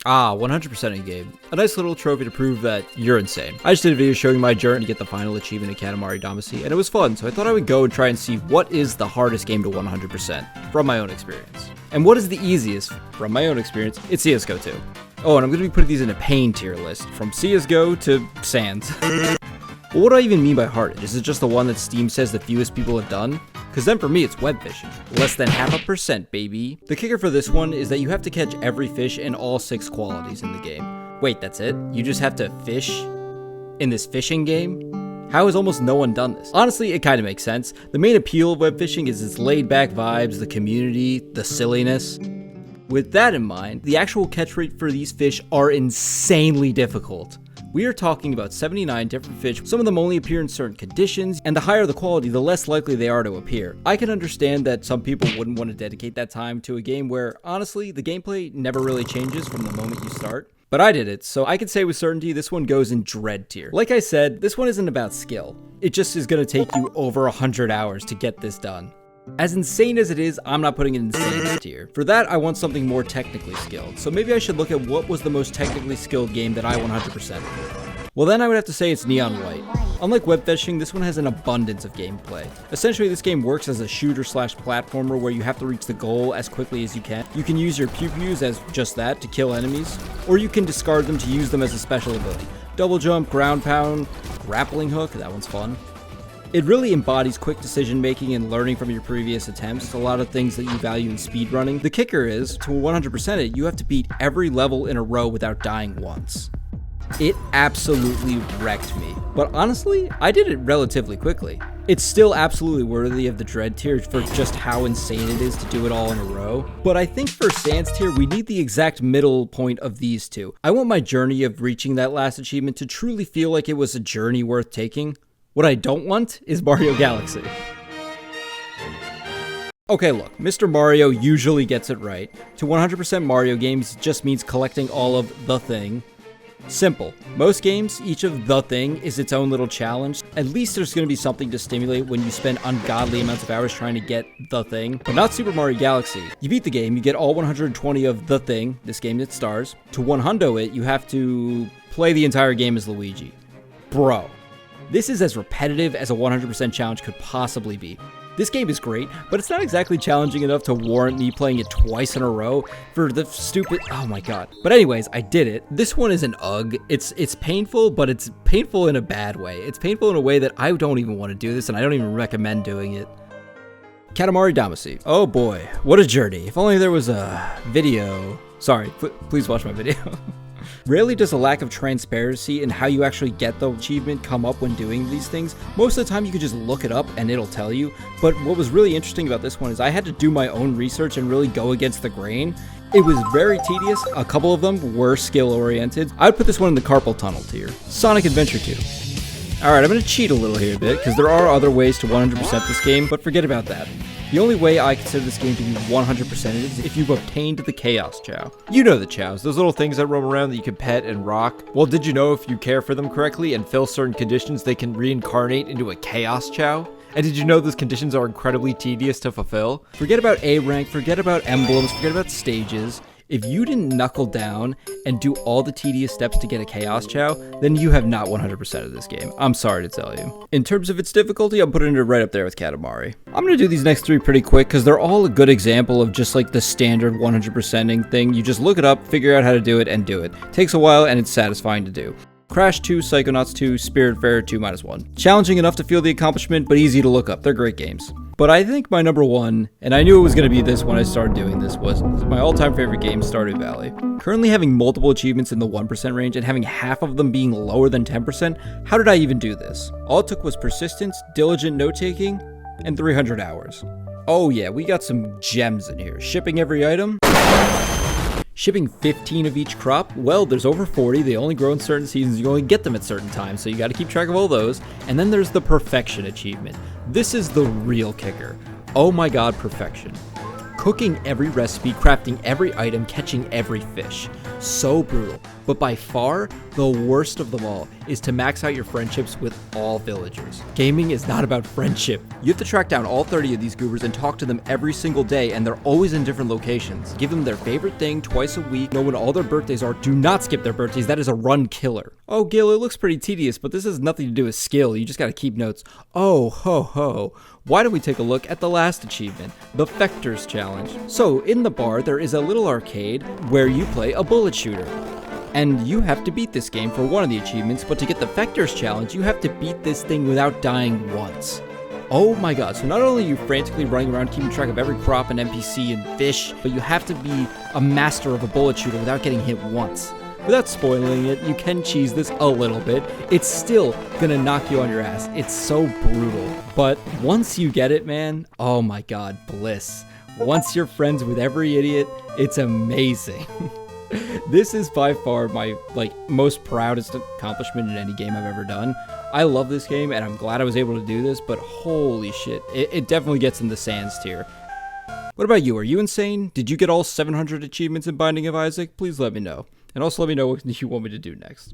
Ah, 100% game. A nice little trophy to prove that you're insane. I just did a video showing my journey to get the final achievement in Katamari Damacy, and it was fun, so I thought I would go and try and see what is the hardest game to 100% from my own experience. And what is the easiest from my own experience? It's CSGO 2. Oh, and I'm going to be putting these in a pain tier list, from CSGO to Sans. Well, what do I even mean by hardest? Is it just the one that Steam says the fewest people have done? Because then for me, it's Webfishing. Less than 0.5%, baby. The kicker for this one is that you have to catch every fish in all 6 qualities in the game. Wait, that's it? You just have to fish in this fishing game? How has almost no one done this? Honestly, it kind of makes sense. The main appeal of Webfishing is its laid-back vibes, the community, the silliness. With that in mind, the actual catch rate for these fish are insanely difficult. We are talking about 79 different fish. Some of them only appear in certain conditions, and the higher the quality, the less likely they are to appear. I can understand that some people wouldn't want to dedicate that time to a game where, honestly, the gameplay never really changes from the moment you start. But I did it, so I can say with certainty this one goes in dread tier. Like I said, this one isn't about skill. It just is going to take you over 100 hours to get this done. As insane as it is, I'm not putting it in insane tier. For that, I want something more technically skilled. So maybe I should look at what was the most technically skilled game that I 100%. Well, then I would have to say it's Neon White. Unlike Webfishing, this one has an abundance of gameplay. Essentially, this game works as a shooter/platformer where you have to reach the goal as quickly as you can. You can use your pew-pews as just that to kill enemies, or you can discard them to use them as a special ability. Double jump, ground pound, grappling hook, that one's fun. It really embodies quick decision making and learning from your previous attempts, a lot of things that you value in speedrunning. The kicker is, to 100% it, you have to beat every level in a row without dying once. It absolutely wrecked me, but honestly, I did it relatively quickly. It's still absolutely worthy of the dread tier for just how insane it is to do it all in a row, but I think for Sans tier, we need the exact middle point of these two. I want my journey of reaching that last achievement to truly feel like it was a journey worth taking. What I don't want is Mario Galaxy. Okay, look, Mr. Mario usually gets it right. To 100% Mario games just means collecting all of the thing. Simple. Most games, each of the thing is its own little challenge. At least there's going to be something to stimulate when you spend ungodly amounts of hours trying to get the thing. But not Super Mario Galaxy. You beat the game, you get all 120 of the thing, this game that stars. To 100 it, you have to play the entire game as Luigi. Bro. This is as repetitive as a 100% challenge could possibly be. This game is great, but it's not exactly challenging enough to warrant me playing it twice in a row for the stupid, oh my god. But anyways, I did it. This one is an ugh. It's painful, but it's painful in a bad way. It's painful in a way that I don't even want to do this, and I don't even recommend doing it. Katamari Damacy. Oh boy, what a journey. If only there was a video. Sorry, please watch my video. Rarely does a lack of transparency in how you actually get the achievement come up when doing these things. Most of the time you can just look it up and it'll tell you, but what was really interesting about this one is I had to do my own research and really go against the grain. It was very tedious. A couple of them were skill oriented. I would put this one in the carpal tunnel tier. Sonic Adventure 2. Alright, I'm going to cheat a little here a bit, because there are other ways to 100% this game, but forget about that. The only way I consider this game to be 100% is if you've obtained the Chaos Chow. You know the Chows, those little things that roam around that you can pet and rock. Well, did you know if you care for them correctly and fill certain conditions, they can reincarnate into a Chaos Chow? And did you know those conditions are incredibly tedious to fulfill? Forget about A rank, forget about emblems, forget about stages. If you didn't knuckle down and do all the tedious steps to get a Chaos Chow, then you have not 100% of this game. I'm sorry to tell you. In terms of its difficulty, I'm putting it right up there with Katamari. I'm going to do these next 3 pretty quick because they're all a good example of just like the standard 100%ing thing. You just look it up, figure out how to do it, and do it. Takes a while and it's satisfying to do. Crash 2, Psychonauts 2, Spiritfarer 2-1. Challenging enough to feel the accomplishment, but easy to look up. They're great games. But I think my number one, and I knew it was going to be this when I started doing this, was my all-time favorite game, Stardew Valley. Currently having multiple achievements in the 1% range and having half of them being lower than 10%, how did I even do this? All it took was persistence, diligent note-taking, and 300 hours. Oh yeah, we got some gems in here. Shipping every item. Shipping 15 of each crop, well, there's over 40, they only grow in certain seasons, you only get them at certain times, so you gotta keep track of all those. And then there's the perfection achievement. This is the real kicker. Oh my god, perfection. Cooking every recipe, crafting every item, catching every fish. so brutal. But by far, the worst of them all is to max out your friendships with all villagers. Gaming is not about friendship. You have to track down all 30 of these goobers and talk to them every single day, and they're always in different locations. Give them their favorite thing twice a week, know when all their birthdays are. Do not skip their birthdays, that is a run killer. Oh, Gil, it looks pretty tedious, but this has nothing to do with skill. You just gotta keep notes. Oh, ho, ho. Why don't we take a look at the last achievement, the Vectors Challenge. So, in the bar, there is a little arcade where you play a bullet shooter. And you have to beat this game for one of the achievements, but to get the Vectors Challenge, you have to beat this thing without dying once. Oh my god, so not only are you frantically running around keeping track of every crop and NPC and fish, but you have to be a master of a bullet shooter without getting hit once. Without spoiling it, you can cheese this a little bit. It's still gonna knock you on your ass. It's so brutal. But once you get it, man, oh my god, bliss. Once you're friends with every idiot, it's amazing. This is by far my most proudest accomplishment in any game I've ever done. I love this game and I'm glad I was able to do this, but holy shit, it definitely gets in the Sans tier. What about you? Are you insane? Did you get all 700 achievements in Binding of Isaac? Please let me know. And also let me know what you want me to do next.